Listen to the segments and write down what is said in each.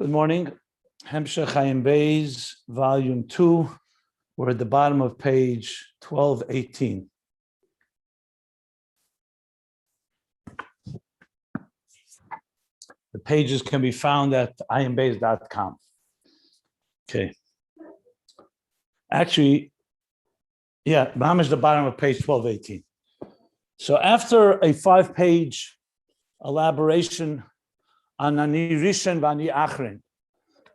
Good morning. Hemshech Ayin Beis, Volume 2. We're at the bottom of page 1218. The pages can be found at ayinbeis.com. Okay. Actually, yeah, Mamish the bottom of page 1218. So after a 5-page elaboration on Ani Rishon v'Ani Achrin,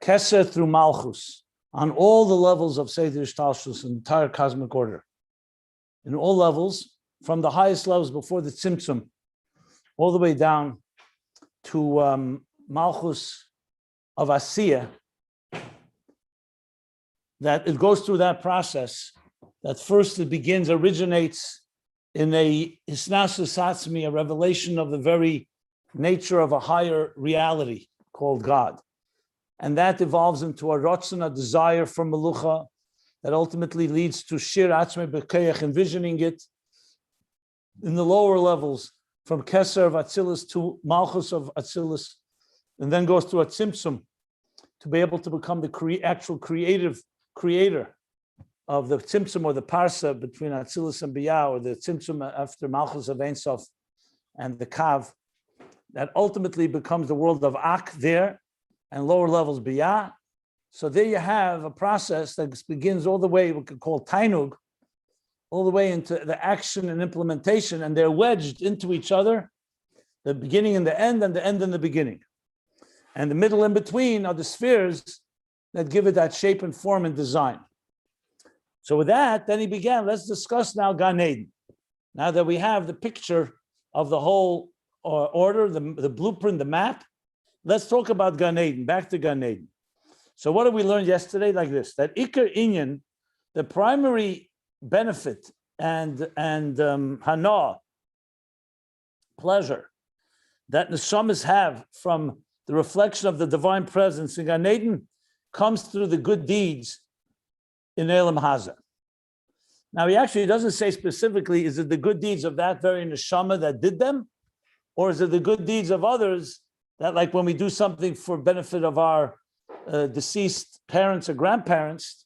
Keser through Malchus, on all the levels of Seder Ishtalshus, in the entire cosmic order, in all levels, from the highest levels before the Tzimtzum, all the way down to Malchus of Asiya, that it goes through that process, that first it originates in a Hisnasus Atzmi, a revelation of the very nature of a higher reality called God. And that evolves into a rotzen, a desire for melucha, that ultimately leads to shir atzmei b'keach, envisioning it in the lower levels, from Keser of Atzilus to Malchus of Atzilus, and then goes to a tzimtzum to be able to become the actual creator of the tzimtzum or the parsa between Atzilus and Biyah, or the tzimtzum after Malchus of Ein Sof and the Kav, that ultimately becomes the world of Ak there, and lower levels Biyah. So there you have a process that begins all the way, we could call Tainug, all the way into the action and implementation, and they're wedged into each other, the beginning and the end and the beginning. And the middle in between are the spheres that give it that shape and form and design. So with that, then he began, let's discuss now Gan Eden. Now that we have the picture of the whole order, the blueprint, the map, let's talk about Gan Eden, back to Gan Eden. So what did we learn yesterday? Like this, that Iker Inyan, the primary benefit and hana, pleasure, that neshamas have from the reflection of the divine presence in Gan Eden comes through the good deeds in Elam Haza. Now, he actually doesn't say specifically, is it the good deeds of that very neshama that did them? Or is it the good deeds of others that, like when we do something for benefit of our deceased parents or grandparents,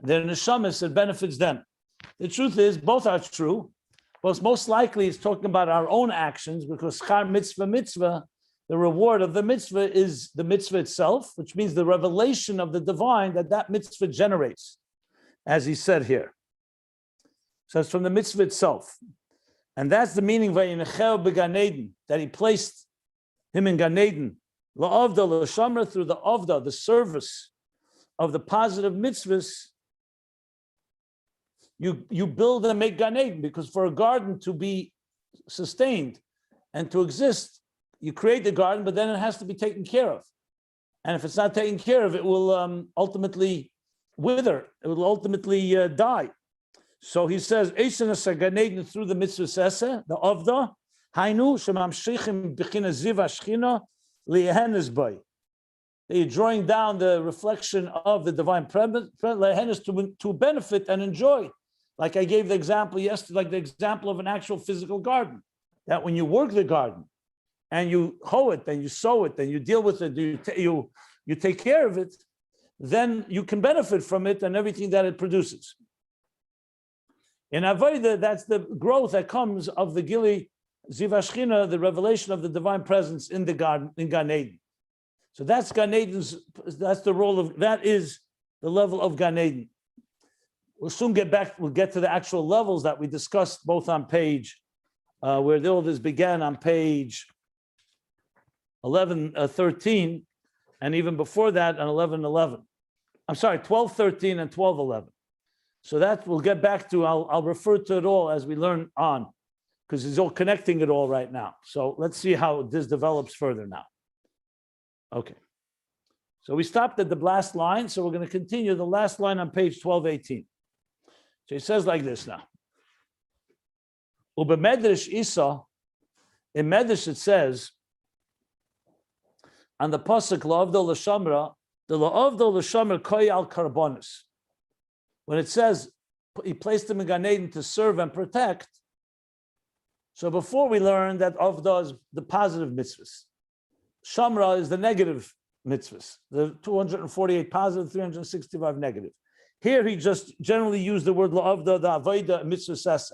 their neshamas, it benefits them. The truth is, both are true, but most likely it's talking about our own actions, because schar mitzvah, the reward of the mitzvah is the mitzvah itself, which means the revelation of the divine that mitzvah generates, as he said here. So it's from the mitzvah itself. And that's the meaning Vayinechel b'Gan Eden, that he placed him in Gan Eden, la'avda l'shamra, through the avda, the service of the positive mitzvahs. You build and make Gan Eden, because for a garden to be sustained and to exist, you create the garden, but then it has to be taken care of. And if it's not taken care of, it will ultimately wither. It will ultimately die. So he says, Gan Eden through the mitzvah sese, the avda, hainu shemamshichim b'china ziv hashchina li'ehenes bay. They're drawing down the reflection of the divine presence to benefit and enjoy. Like I gave the example yesterday, like the example of an actual physical garden, that when you work the garden and you hoe it and you sow it and you deal with it, you take care of it, then you can benefit from it and everything that it produces. In Avodah, that's the growth that comes of the Gili Ziv Hashchina, the revelation of the divine presence in the garden, in Gan Eden. So that's Gan Eden's, that's the role of, that is the level of Gan Eden. We'll soon get back, we'll get to the actual levels that we discussed both on page, where all this began on page 1113, and even before that on 1111. I'm sorry, 1213 and 1211. So that we'll get back to, I'll refer to it all as we learn on, because he's all connecting it all right now. So let's see how this develops further now. Okay. So we stopped at the last line, so we're going to continue the last line on page 1218. So he says like this now. Ube Medrash Isa, in Medrash it says, on the pasuk La'avdo L'Shamra, the La'avdo L'Shamra Koyal Karbonis. When it says he placed him in Gan Eden to serve and protect, so before we learned that Avda is the positive mitzvahs, Shamra is the negative mitzvahs. The 248 positive, 365 negative. Here he just generally used the word la'avda, the avodah, mitzvah sesa.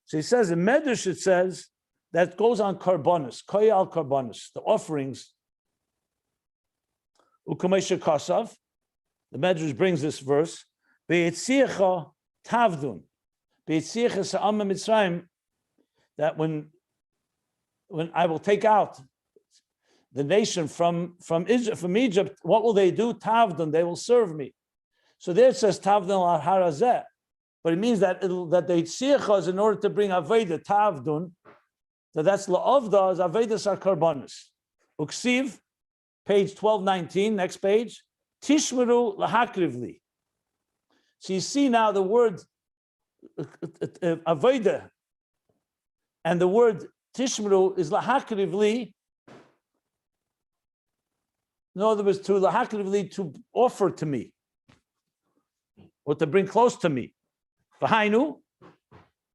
So he says in Medrash it says that goes on karbonis, koyal karbonis, the offerings. Ukamesha kasav. The Medrash brings this verse. Be'etziacha tavdun. Be'etziacha sa'ama mitzrayim. That when I will take out the nation from Egypt, what will they do? Tavdun, they will serve me. So there it says tavdun al harazeh, but it means that that the tzircha is in order to bring aveda tavdun. So that's la'avda is avedas are karbonis. Uksiv, page 1219, next page. Tishmeru lahakrivli. So you see now the word aveda and the word tishmeru is lahakrivli. In other words, to lahakrivli, to offer to me, or to bring close to me. V'hainu.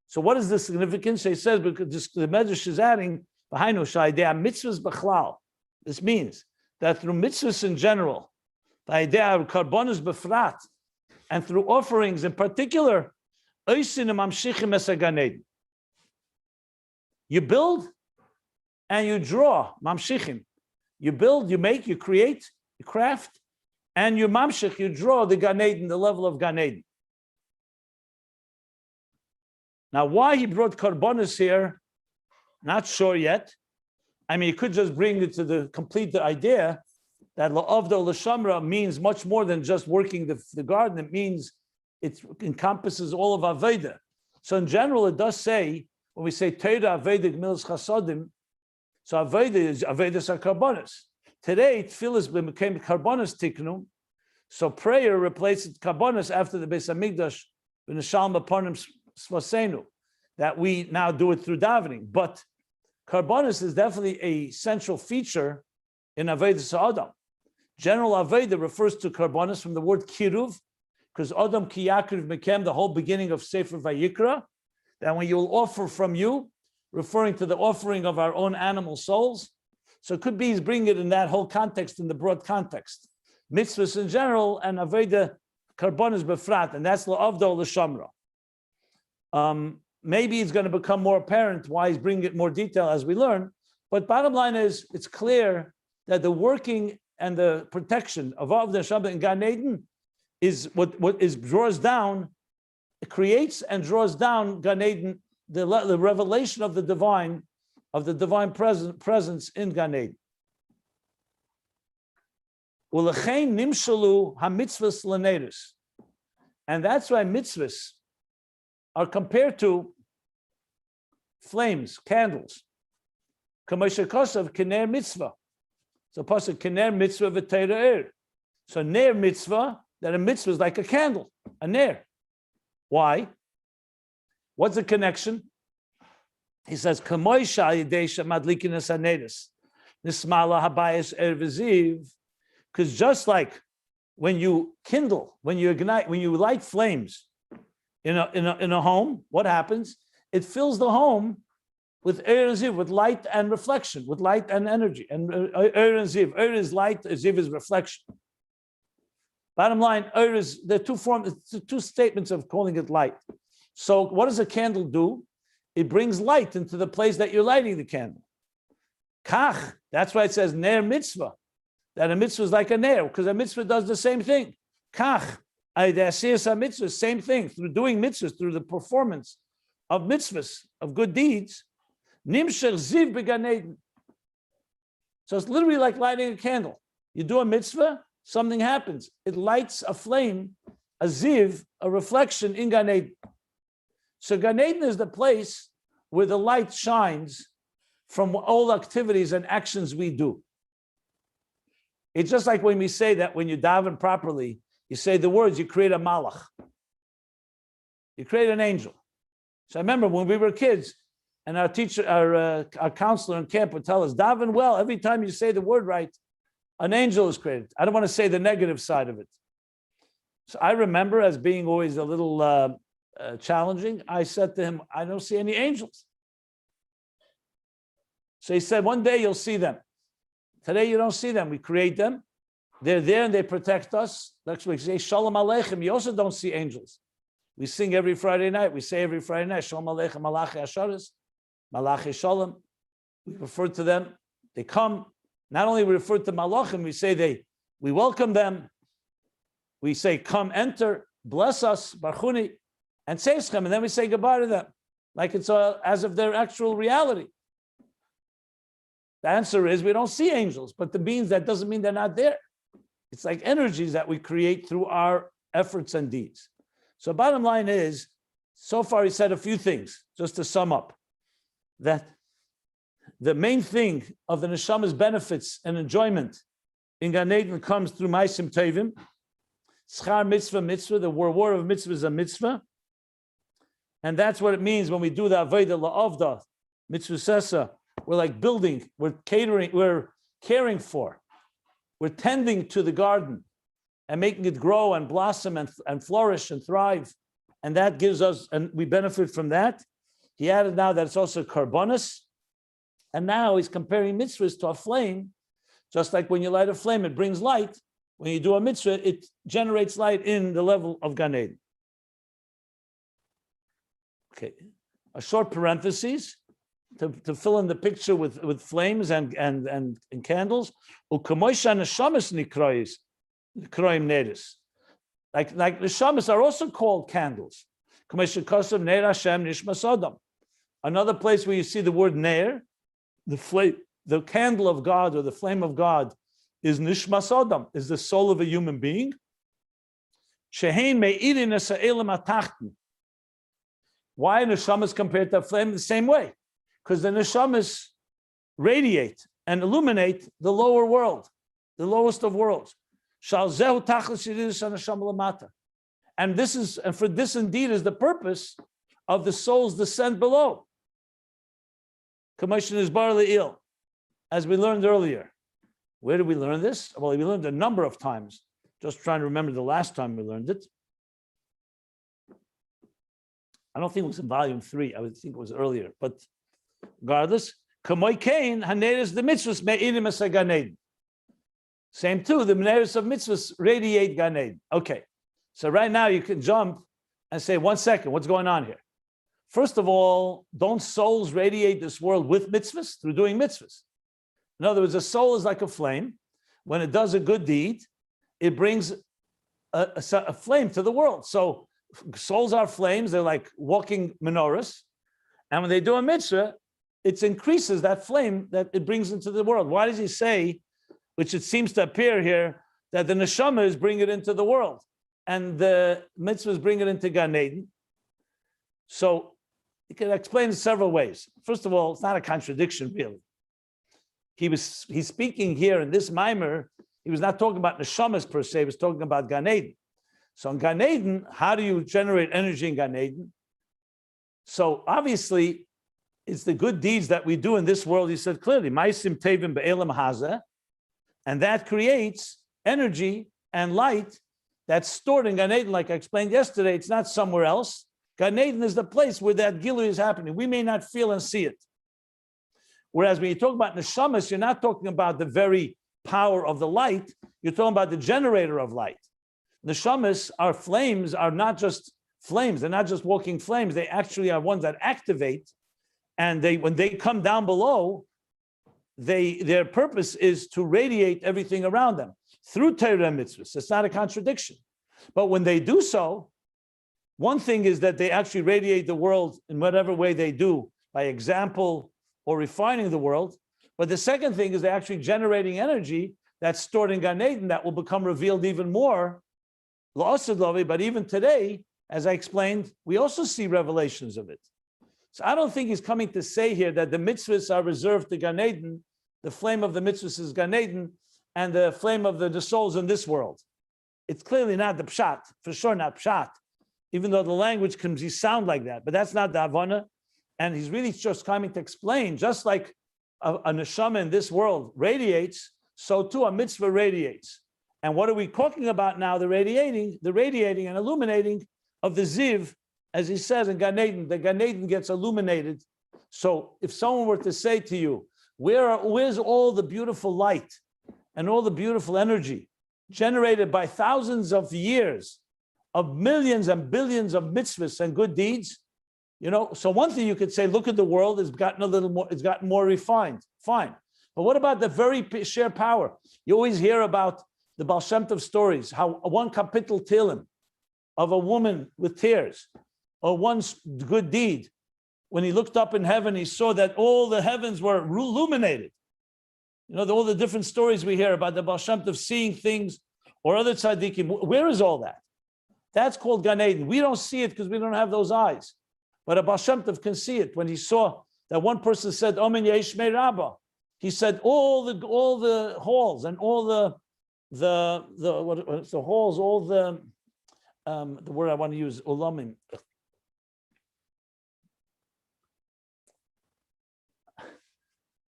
So what is the significance? He says, because the Medrash is adding, V'hainu sha'idea mitzvahs b'chlal. This means that through mitzvahs in general, v'idea karbonos b'frat, and through offerings in particular, oisin mamshichim es hagan eden. You build and you draw, mamshichim. You build, you make, you create, you craft, and you mamshich, you draw the Gan Eden, the level of Gan Eden. Now, why he brought karbonis here, not sure yet. I mean, you could just bring it to complete the idea that la'avda l'shamra means much more than just working the garden. It means it encompasses all of Aveda. So in general, it does say, when we say Teira Aveda Gmilas Chasadim, so Avedas are karbonis. Today, tefillas became karbonis tiknu. So prayer replaces karbonis after the Beis Hamikdash v'neshal maparnim svasenu, that we now do it through davening. But karbonis is definitely a central feature in Avedas Adam. General Aveda refers to karbonis from the word kiruv, because Adam ki yakriv became the whole beginning of Sefer Vayikra, that when you will offer from you, referring to the offering of our own animal souls. So it could be he's bringing it in that whole context, in the broad context. Mitzvahs in general and Aveda karbonis befrat, and that's la'avda l'shamra. Maybe it's going to become more apparent why he's bringing it more detail as we learn. But bottom line is, it's clear that the working and the protection of Avda Shabbat and Gan Eden is what draws down, it creates and draws down Gan Eden, the revelation of the divine presence in Gan Eden. And that's why mitzvahs are compared to flames, candles. Kener mitzvah. So pasuk kener mitzvah v'teira. So ner mitzvah, that a mitzvah is like a candle, a ner. Why? What's the connection? He says, because just like when you kindle, when you ignite, when you light flames in a home, what happens? It fills the home with ziv, with light and reflection, with light and energy. And ziv is light, ziv is reflection. Bottom line, is there are two statements of calling it light. So what does a candle do? It brings light into the place that you're lighting the candle. Kach, that's why it says ner mitzvah, that a mitzvah is like a ner, because a mitzvah does the same thing. Kach, mitzvah, same thing. Through doing mitzvahs, through the performance of mitzvahs, of good deeds, nimshach ziv began eden. So it's literally like lighting a candle. You do a mitzvah, something happens. It lights a flame, a ziv, a reflection in Gan Eden. So Gan Eden is the place where the light shines from all activities and actions we do. It's just like when we say that when you daven properly, you say the words, you create a malach. You create an angel. So I remember when we were kids, and our teacher, our counselor in camp would tell us, daven well, every time you say the word right, an angel is created. I don't want to say the negative side of it. So I remember as being always a little challenging, I said to him, I don't see any angels. So he said, one day you'll see them. Today, you don't see them. We create them. They're there and they protect us. Like we say, Shalom Aleichem. You also don't see angels. We sing every Friday night. We say every Friday night, Shalom Aleichem, Malachi Asharis, Malachi Shalom. We refer to them. They come. Not only we refer to Malachim, we say we welcome them. We say, come, enter, bless us, Barchuni, and Tzeschem, and then we say goodbye to them, like it's as if they're actual reality. The answer is we don't see angels, but the beings, that doesn't mean they're not there. It's like energies that we create through our efforts and deeds. So bottom line is, so far he said a few things, just to sum up, that the main thing of the neshama's benefits and enjoyment in Gan Eden comes through Maisim Tevim, Schar mitzvah, the reward of mitzvah is a mitzvah. And that's what it means when we do the Avodah La'avda, mitzvah sesa. We're like building, we're catering, we're caring for, we're tending to the garden and making it grow and blossom and flourish and thrive. And that gives us, and we benefit from that. He added now that it's also karbonis. And now he's comparing mitzvahs to a flame. Just like when you light a flame, it brings light. When you do a mitzvah, it generates light in the level of Gan Eden. Okay, a short parenthesis to fill in the picture with flames and candles. Like neshamas are also called candles. Another place where you see the word ner, the candle of God or the flame of God is nishmas adam, is the soul of a human being. Why neshamas compared to a flame? The same way, because the neshamas radiate and illuminate the lower world, the lowest of worlds. And for this indeed is the purpose of the soul's descent below. Commission is barley ill, as we learned earlier. Where did we learn this? Well, we learned a number of times. Just trying to remember the last time we learned it. I don't think it was in volume 3. I would think it was earlier. But regardless, Kamoy Kain, Haneris the mitzvahs me'inim as Gan Eden. Same too, the Haneris of mitzvahs radiate Gan Eden. Okay, so right now you can jump and say, 1 second, what's going on here? First of all, don't souls radiate this world with mitzvahs through doing mitzvahs? In other words, a soul is like a flame. When it does a good deed, it brings a flame to the world. So souls are flames. They're like walking menorahs. And when they do a mitzvah, it increases that flame that it brings into the world. Why does he say, which it seems to appear here, that the neshamas bring it into the world and the mitzvahs bring it into Gan Eden? So you can explain it several ways. First of all, it's not a contradiction, really. He's speaking here in this mimer, he was not talking about neshamas per se, he was talking about Gan Eden. So in Gan Eden, how do you generate energy in Gan Eden? So obviously, it's the good deeds that we do in this world, he said clearly, Maisim Tevim Be'elam Haza, and that creates energy and light that's stored in Gan Eden. Like I explained yesterday, it's not somewhere else. Gan Eden is the place where that Gilui is happening. We may not feel and see it. Whereas when you talk about neshamas, you're not talking about the very power of the light, you're talking about the generator of light. Neshamas, our flames, are not just flames, they're not just walking flames, they actually are ones that activate, and when they come down below, their purpose is to radiate everything around them through Torah and mitzvahs. It's not a contradiction. But when they do so, one thing is that they actually radiate the world in whatever way they do, by example or refining the world. But the second thing is they're actually generating energy that's stored in Gan Eden that will become revealed even more. But even today, as I explained, we also see revelations of it. So I don't think he's coming to say here that the mitzvahs are reserved to Gan Eden, the flame of the mitzvahs is Gan Eden, and the flame of the souls in this world. It's clearly not the pshat, for sure not pshat, even though the language can sound like that, but that's not the Havana. And he's really just coming to explain, just like a neshama in this world radiates, so too a mitzvah radiates. And what are we talking about now? The radiating and illuminating of the ziv, as he says in Gan Eden, the Gan Eden gets illuminated. So if someone were to say to you, Where's all the beautiful light and all the beautiful energy generated by thousands of years of millions and billions of mitzvahs and good deeds? So one thing you could say, look at the world, it's gotten a little more, it's gotten more refined. Fine. But what about the very sheer power? You always hear about the Baal Shem Tov stories, how one kapitel Tehillim of a woman with tears, or one good deed. When he looked up in heaven, he saw that all the heavens were illuminated. All the different stories we hear about the Baal Shem Tov seeing things, or other tzaddikim. Where is all that? That's called Gan Eden. We don't see it because we don't have those eyes. But a Baal Shem Tov can see it. When he saw that one person said, Omen Yesh Mei Rabbah, he said all the halls and all the halls, all the word I want to use, ulamim.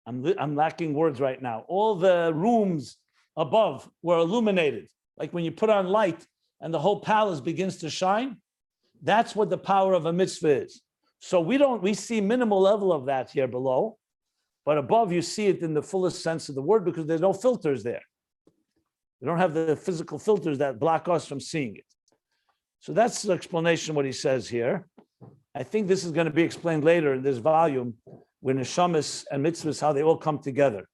I'm lacking words right now. All the rooms above were illuminated. Like when you put on light and the whole palace begins to shine, that's what the power of a mitzvah is. So we see minimal level of that here below, but above you see it in the fullest sense of the word because there's no filters there. We don't have the physical filters that block us from seeing it. So that's the explanation what he says here. I think this is going to be explained later in this volume, where neshamas and mitzvahs, how they all come together.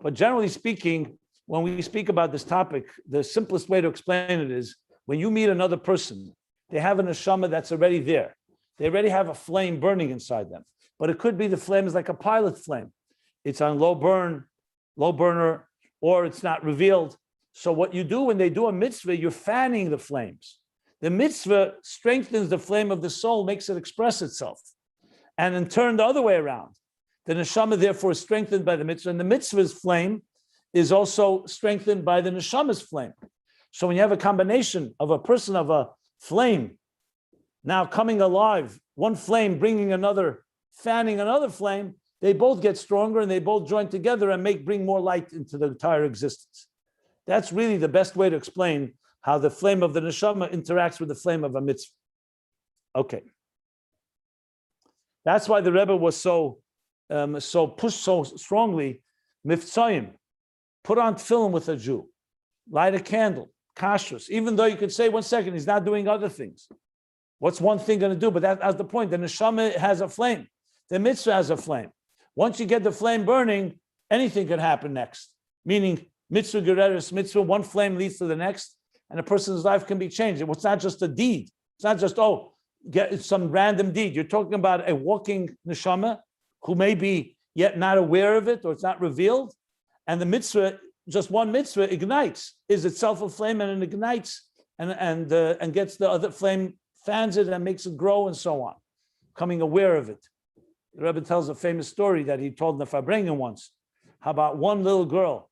But generally speaking, when we speak about this topic, the simplest way to explain it is when you meet another person, they have a neshama that's already there. They already have a flame burning inside them. But it could be the flame is like a pilot flame. It's on low burner, or it's not revealed. So what you do when they do a mitzvah, you're fanning the flames. The mitzvah strengthens the flame of the soul, makes it express itself. And in turn, the other way around. The neshama, therefore, is strengthened by the mitzvah, and the mitzvah's flame is also strengthened by the neshama's flame. So when you have a combination of a person of a flame now coming alive, one flame bringing another, fanning another flame, they both get stronger and they both join together and bring more light into the entire existence. That's really the best way to explain how the flame of the neshama interacts with the flame of a mitzvah. Okay. That's why the Rebbe was so pushed so strongly, miftzayim, put on tefillin with a Jew, light a candle, kashrus, even though you could say, 1 second, he's not doing other things. What's one thing going to do? But that's the point. The neshama has a flame. The mitzvah has a flame. Once you get the flame burning, anything can happen next. Meaning, mitzvah gereris, mitzvah, one flame leads to the next, and a person's life can be changed. It's not just a deed. It's not just, get some random deed. You're talking about a walking neshama who may be yet not aware of it, or it's not revealed. And the mitzvah, just one mitzvah, ignites, is itself a flame, and it ignites and gets the other flame, fans it and makes it grow and so on, becoming aware of it. The Rebbe tells a famous story that he told in the Farbrengen once, how about one little girl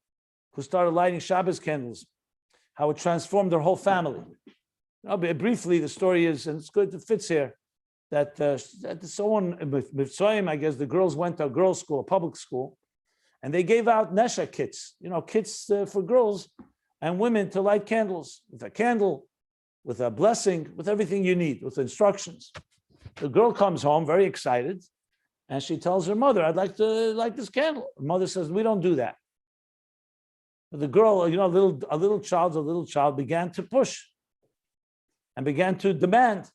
who started lighting Shabbos candles, how it transformed her whole family. Briefly, the story is, and it's good, it fits here, that someone, Mitzvayim, I guess the girls went to a girls' school, a public school, and they gave out Nesha kits, kits for girls and women to light candles, with a candle, with a blessing, with everything you need, with instructions. The girl comes home very excited, and she tells her mother, I'd like to light this candle. Her mother says, we don't do that. But the girl, a little child began to push and began to demand.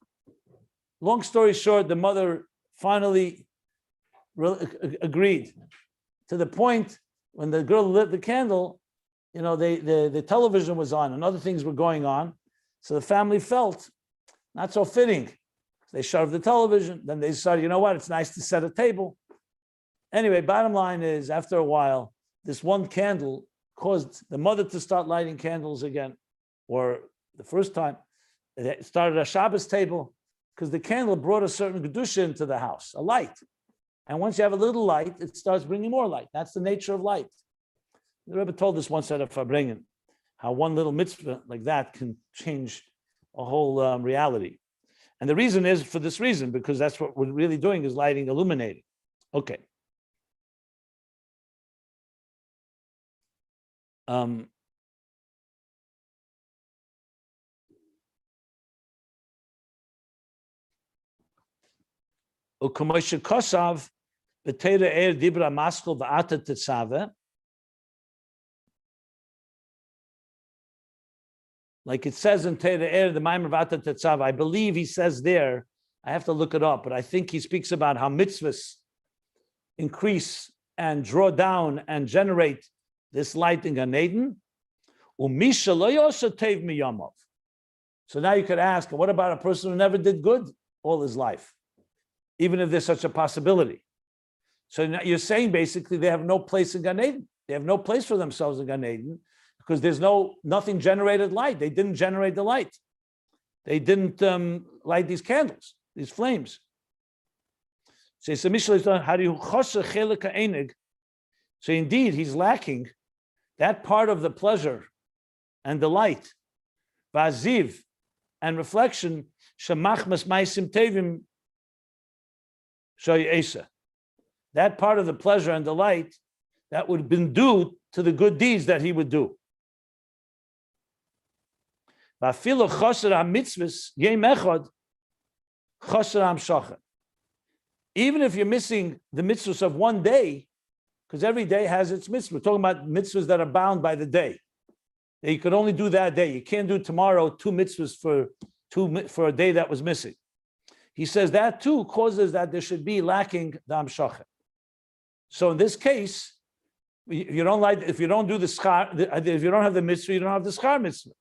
Long story short, the mother finally agreed, to the point when the girl lit the candle, the television was on and other things were going on. So the family felt not so fitting. They shut off the television. Then they decided, it's nice to set a table. Anyway, bottom line is, after a while, this one candle caused the mother to start lighting candles again, or the first time, it started a Shabbos table, because the candle brought a certain kedusha into the house, a light. And once you have a little light, it starts bringing more light. That's the nature of light. The Rebbe told us once at a Farbrengen, how one little mitzvah like that can change a whole reality. And the reason is for this reason, because that's what we're really doing, is lighting, illuminating. Okay. Kacha'b B'teira er dibra maskul v'ata tetzave. Like it says in Teira Er, the Maimer v'ata tetzave. I believe he says there, I have to look it up, but I think he speaks about how mitzvahs increase and draw down and generate this light in Gan Eden. Umisha lo yosha tev miyamav. So now you could ask, what about a person who never did good all his life, even if there's such a possibility? So now you're saying basically they have no place in Gan Eden. They have no place for themselves in Gan Eden because there's nothing generated light. They didn't generate the light. They didn't light these candles, these flames. So indeed, he's lacking that part of the pleasure and delight, vaziv, and reflection, shemachmas maisim tevim shoyesa. That part of the pleasure and delight that would have been due to the good deeds that he would do. Vafilu choser ha-mitzvos yem echad choser ha-hamshacha. Even if you're missing the mitzvahs of one day, because every day has its mitzvah. We're talking about mitzvahs that are bound by the day. That you could only do that day. You can't do tomorrow 2 mitzvahs for a day that was missing. He says that too causes that there should be lacking the hamshacha. So in this case, if you don't do the schar, if you don't have the mitzvah, you don't have the schar mitzvah.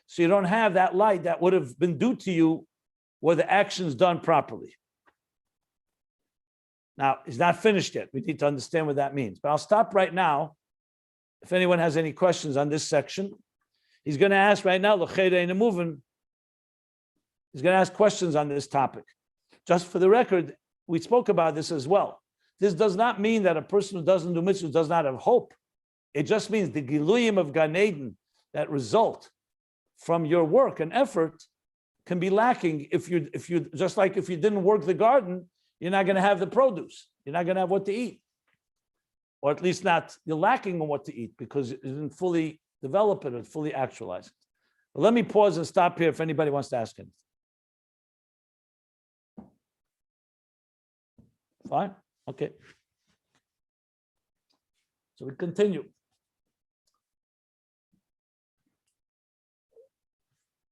So you don't have that light that would have been due to you were the actions done properly. Now, he's not finished yet. We need to understand what that means. But I'll stop right now. If anyone has any questions on this section, he's going to ask right now, he's going to ask questions on this topic. Just for the record, we spoke about this as well. This does not mean that a person who doesn't do mitzvahs does not have hope. It just means the giluyim of Gan Eden that result from your work and effort can be lacking if you just like if you didn't work the garden, you're not going to have the produce. You're not going to have what to eat. Or at least not, you're lacking on what to eat because you didn't fully develop it and fully actualize it. But let me pause and stop here if anybody wants to ask anything. Fine? Okay. So we continue.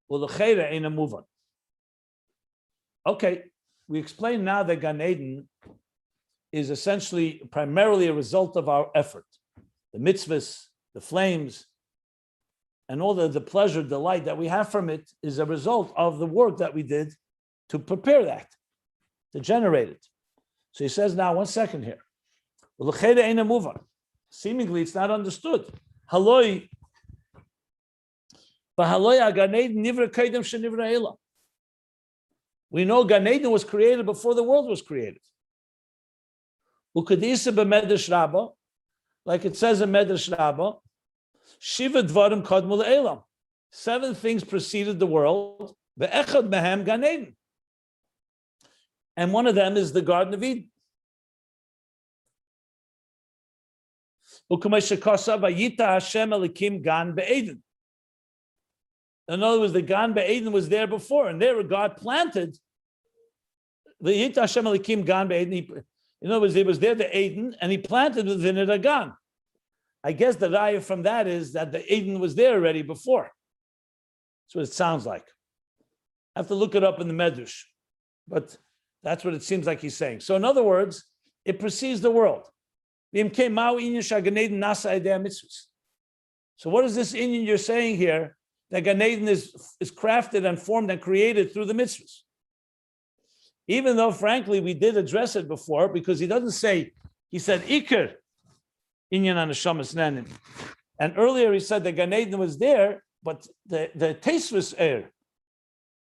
Well, the chayra ain't a move on. Okay. We explain now that Gan Eden is essentially primarily a result of our effort. The mitzvahs, the flames, and all the pleasure, delight that we have from it is a result of the work that we did to prepare that, to generate it. So he says now, 1 second here. Seemingly it's not understood. We know Gan Eden was created before the world was created. Like it says in Medrash Rabbah, Shiva Dvarim Kadmu Le'elam. 7 things preceded the world. Ve'echad mehem Gan Eden. And one of them is the Garden of Eden. In other words, the Gan Be'eden was there before, and there God planted the Yit Hashem Elikim Gan Be'eden. In other words, it was there the Eden, and he planted within it a Gan. I guess the raya from that is that the Eden was there already before. That's what it sounds like. I have to look it up in the Medrash, but that's what it seems like he's saying. So in other words, it precedes the world. So what is this inyan you're saying here? That Gan Eden is crafted and formed and created through the mitzvahs. Even though, frankly, we did address it before, because he doesn't say, he said, Iker, inyan hanashamas nanim. And earlier he said that Gan Eden was there, but the taste was air.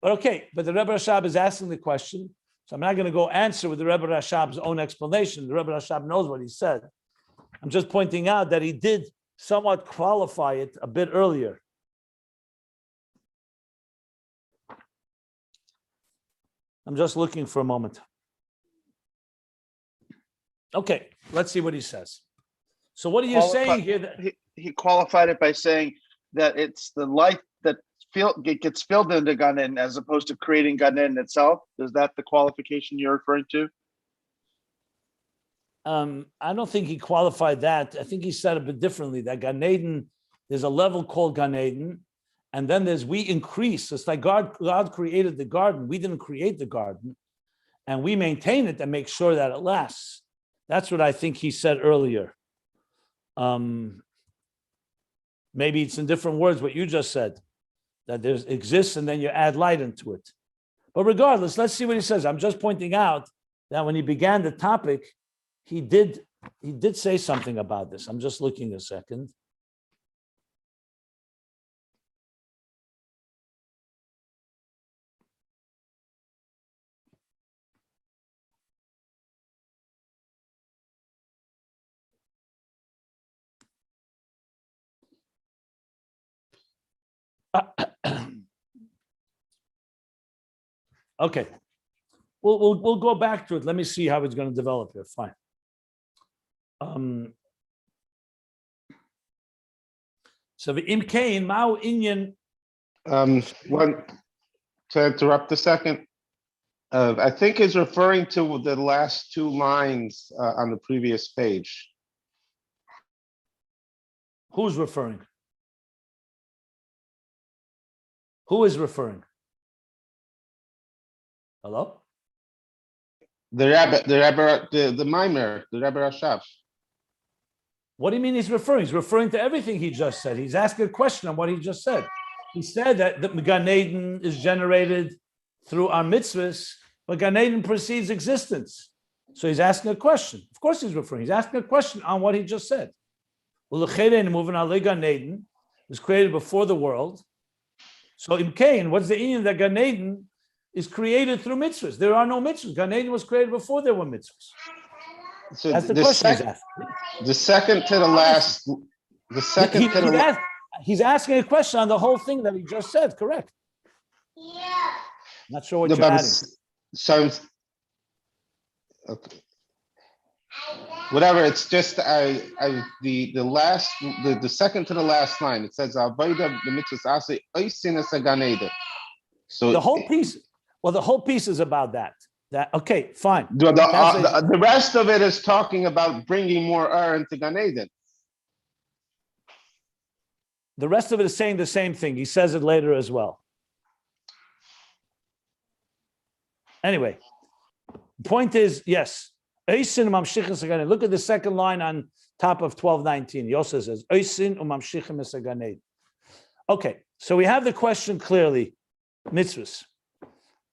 But okay, but the Rebbe Rashab is asking the question, so I'm not going to go answer with the Rebbe Rashab's own explanation. The Rebbe Rashab knows what he said. I'm just pointing out that he did somewhat qualify it a bit earlier. I'm just looking for a moment. Okay, let's see what he says. So what are you saying here? That he qualified it by saying that it's the light that gets filled into Gan Eden as opposed to creating Gan Eden itself. Is that the qualification you're referring to? I don't think he qualified that. I think he said a bit differently, that Gan Eden, there's a level called Gan Eden, and then there's we increase. It's like God created the garden. We didn't create the garden, and we maintain it and make sure that it lasts. That's what I think he said earlier. Maybe it's in different words what you just said, that there exists and then you add light into it. But regardless, let's see what he says. I'm just pointing out that when he began the topic, he did say something about this. I'm just looking a second. Okay, we'll go back to it. Let me see how it's going to develop here. Fine. So the imkain mao inyan. One to interrupt a second. I think he's referring to the last two lines on the previous page. Who's referring? Who is referring? Hello? The Mimer, the Rebbe Rashav. What do you mean he's referring? He's referring to everything he just said. He's asking a question on what he just said. He said that the Gan Eden is generated through our mitzvahs, but Gan Eden precedes existence. So he's asking a question. Of course he's referring. He's asking a question on what he just said. Well, the Gan Eden was created before the world. So in Cain, what's the Ayin that Gan Eden is created through mitzvahs? There are no mitzvahs. Gan Eden was created before there were mitzvahs. So that's the question he's asking. The second to the last, the second to the last. He's asking a question on the whole thing that he just said, correct? Yeah. Not sure what you're adding. So, okay. Whatever, it's just the second to the last line. It says so the whole piece. Well, the whole piece is about that. Okay, fine. The rest of it is talking about bringing more into Gan Eden. The rest of it is saying the same thing. He says it later as well. Anyway, the point is, yes. Look at the second line on top of 1219. He also says, okay, so we have the question clearly. Mitzvos.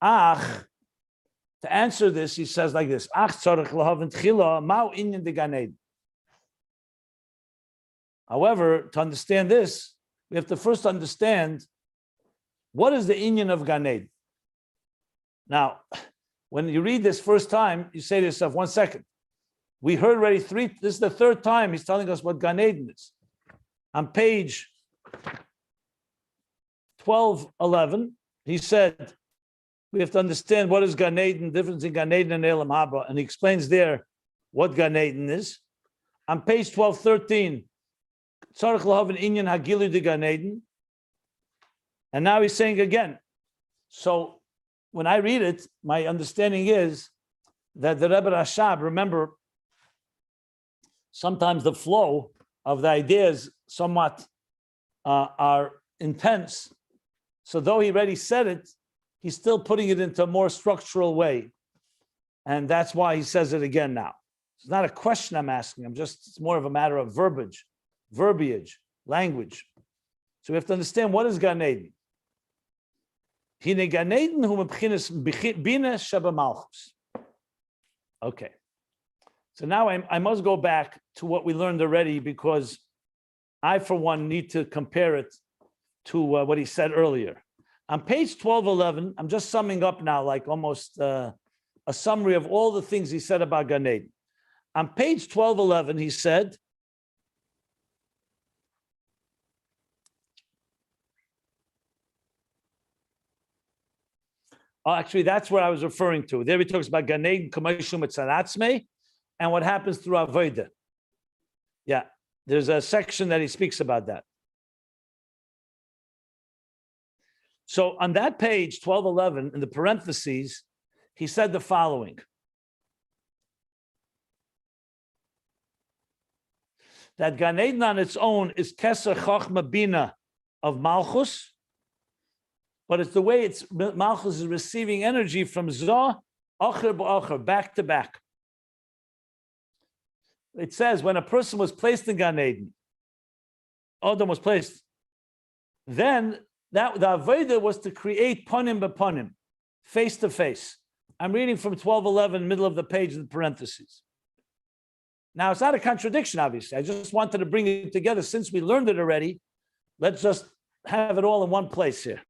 To answer this, he says like this. However, to understand this, we have to first understand what is the inyan of Gan Eden. Now, when you read this first time, you say to yourself, 1 second. We heard already this is the third time he's telling us what Gan Eden is. On page 1211, he said, we have to understand what is Gan Eden, difference in Gan Eden and Elam Haba, and he explains there what Gan Eden is. On page 1213, Tzarech lahav an inyan hagilu de Gan Eden, and now he's saying again. So when I read it, my understanding is that the Rebbe Rashab, remember, sometimes the flow of the ideas somewhat are intense. So though he already said it, he's still putting it into a more structural way. And that's why he says it again now. It's not a question I'm asking. It's more of a matter of verbiage, language. So we have to understand what is Gan Eden. Hine Gan Eden hu Binah of Malchus. Okay. So now I must go back to what we learned already, because I, for one, need to compare it to what he said earlier. On page 1211, I'm just summing up now, like almost a summary of all the things he said about Gan Eden. On page 1211, he said, oh, actually, that's what I was referring to. There he talks about Gan Eden, Kamashum Etzaratzme, and what happens through Avodah. Yeah, there's a section that he speaks about that. So on that page, 1211, in the parentheses, he said the following. that Gan Eden on its own is Keser Chochma Binah of Malchus, but it's the way Malchus is receiving energy from Zah, Acher b'Acher, back to back. It says when a person was placed in Gan Eden, Adam was placed, then that the Avodah was to create panim b'panim, face to face. I'm reading from 12:11, middle of the page in the parentheses. Now, it's not a contradiction, obviously. I just wanted to bring it together. Since we learned it already, let's just have it all in one place here.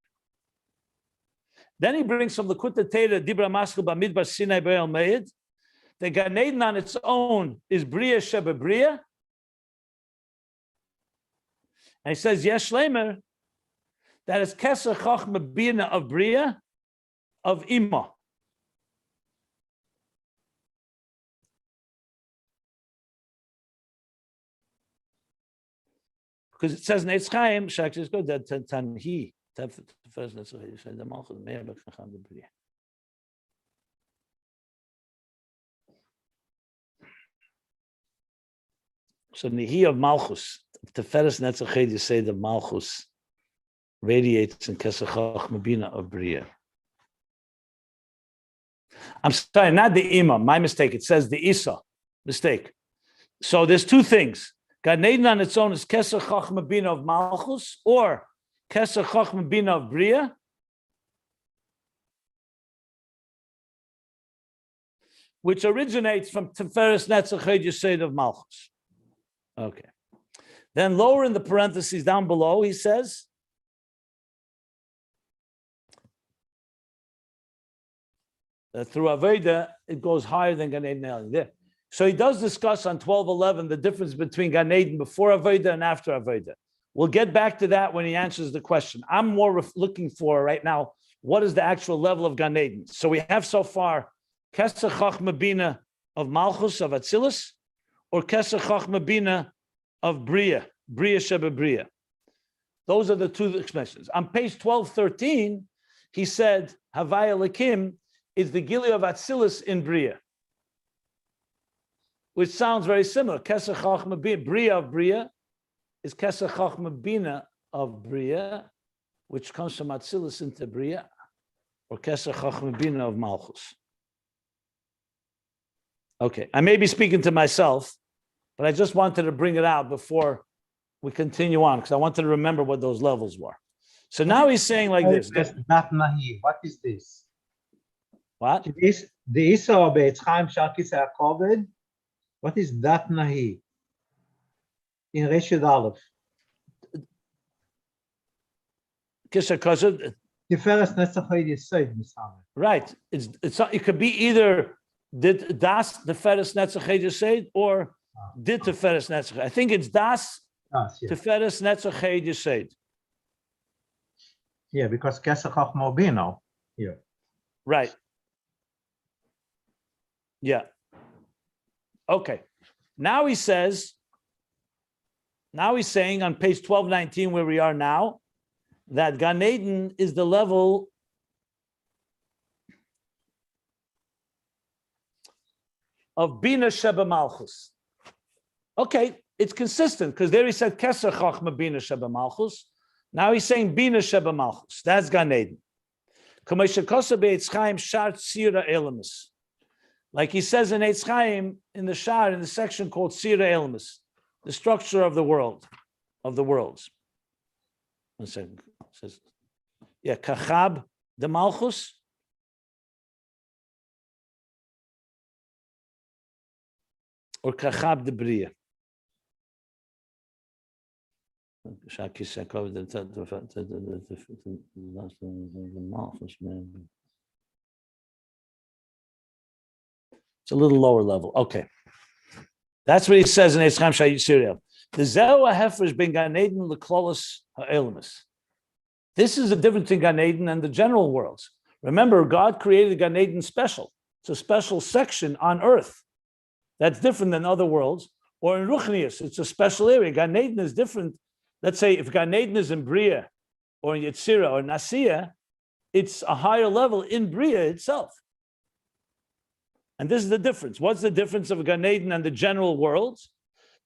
Then he brings from the Kutta Teda, Dibra Maskil Bamidbar Sinai Be'el Meid. The Gan Eden on its own is Beriyah Sheba Beriyah. And he says, Yesh Lemer, that is Keser Chochma Binah of Beriyah, of Ima. Because it says in Eitz Chaim, Shak is good that Tanhi, first let's say the Malchus Meir B'Chacham of Beriyah. So Nihi of Malchus, Teferes Netzachid, you say the Malchus radiates in Keser Chochma Binah of Beriyah. I'm sorry, not the Ima, my mistake. It says the Isa, mistake. So there's two things. Gan Eden on its own is Keser Chochma Binah of Malchus or Keser Chochma Binah of Beriyah. Which originates from Teferes Netzachid Yesed of Malchus. Okay. Then lower in the parentheses down below, he says, that through Aveda, it goes higher than Gan Eden there. So he does discuss on 12:11 the difference between Gan Eden before Aveda and after Aveda. We'll get back to that when he answers the question. I'm more looking for right now, what is the actual level of Gan Eden? So we have so far Keser Chochma Binah of Malchus of Atzilus, or Keser Chochma Binah of Beriyah, Beriyah Sheba Beriyah. Those are the two expressions. On page 1213, he said, Havaya Lakim is the Gili of Atzilus in Beriyah, which sounds very similar. Keser Chochma Binah, Beriyah of Beriyah, is Keser Chochma Binah of Beriyah, which comes from Atzilus into Beriyah, or Keser Chochma Binah of Malchus. Okay, I may be speaking to myself, but I just wanted to bring it out before we continue on, because I wanted to remember what those levels were. So now he's saying like this. That nahi. What is this? What? This the Isa of Eitz Chaim Sharkis HaKoved. What is that nahi? In Reshid Aleph. Keser Chochma. Tiferes Netzachid Yesod Mishaber. Right. It could be either did das Tiferes Netzachid Yesod or did Tiferes Netzachid. I think it's das Tiferes Netzachid Yesod. Yeah, because Keser Chochma Binah here. Right. Yeah. Okay. Now he's saying on page 1219 where we are now, that Gan Eden is the level of Binah Sheba Malchus. Okay, it's consistent because there he said Keser Chochma Binah Sheba Malchus. Now he's saying Binah Sheba Malchus. That's Gan Eden. Like he says in Eitz Chaim in the Shar, in the section called Sira Elmus, the structure of the world, of the worlds. 1 second. It says, yeah, Kacha'b of Malchus. Or Kacha'b of Beriyah. It's a little lower level. Okay. That's what he says in Eitz Chaim Shayit Siriel. The Zehu HaHefer ben Gan Eden l'klolos ha'elamus. This is the difference in Gan Eden and the general worlds. Remember, God created Gan Eden special. It's a special section on earth that's different than other worlds. Or in Ruchnius, it's a special area. Gan Eden is different. Let's say if Gan Eden is in Beriyah or in Yetzirah or Nasiya, it's a higher level in Beriyah itself. And this is the difference. What's the difference of Gan Eden and the general worlds?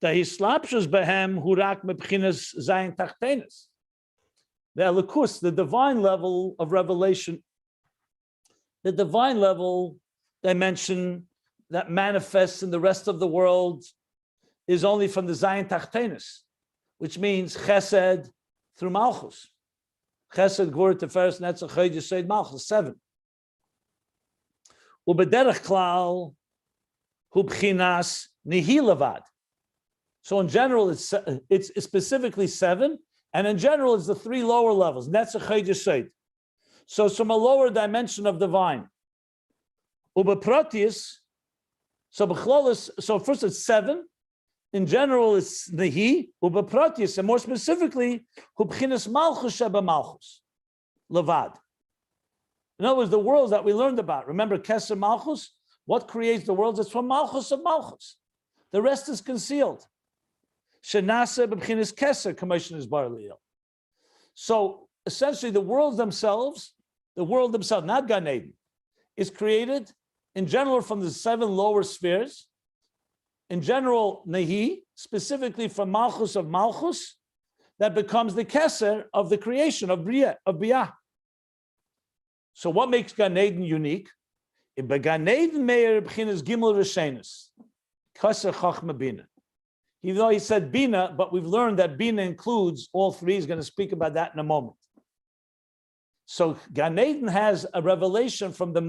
The hislapshus behem hurak mebchinas zayin tachtenis. The elikus, the divine level of revelation, the divine level dimension that manifests in the rest of the world is only from the zayin tachtenis, which means chesed through Malchus. Chesed, Gvur, Tiferes, Netzach, Chod, Yesod, Malchus, 7. Ubederech klal hu bchinas nihi levad. So in general, it's specifically 7, and in general, it's the 3 lower levels. Netzach, Chod, Yesod. So it's from a lower dimension of divine. Ubeprotius, so b'chlolis, so first it's 7. In general, it's Nehi, Ubeprotius, and more specifically, Hubchinas Malchus Sheba Malchus, Levad. In other words, the worlds that we learned about. Remember, Keser Malchus? What creates the worlds? It's from Malchus of Malchus. The rest is concealed. Shenase B'chinas Keser, Commission is Barliel. So essentially, the world themselves, not Gan Eden, is created in general from the 7 lower spheres. In general, Nehi, specifically from Malchus of Malchus, that becomes the Keser of the creation of Beriyah. So what makes Gan Eden unique? In Gan Eden meir b'chinas gimel rishenis, Keser Chochma Binah. Even though he said Binah, but we've learned that Binah includes all 3. He's going to speak about that in a moment. So Gan Eden has a revelation from the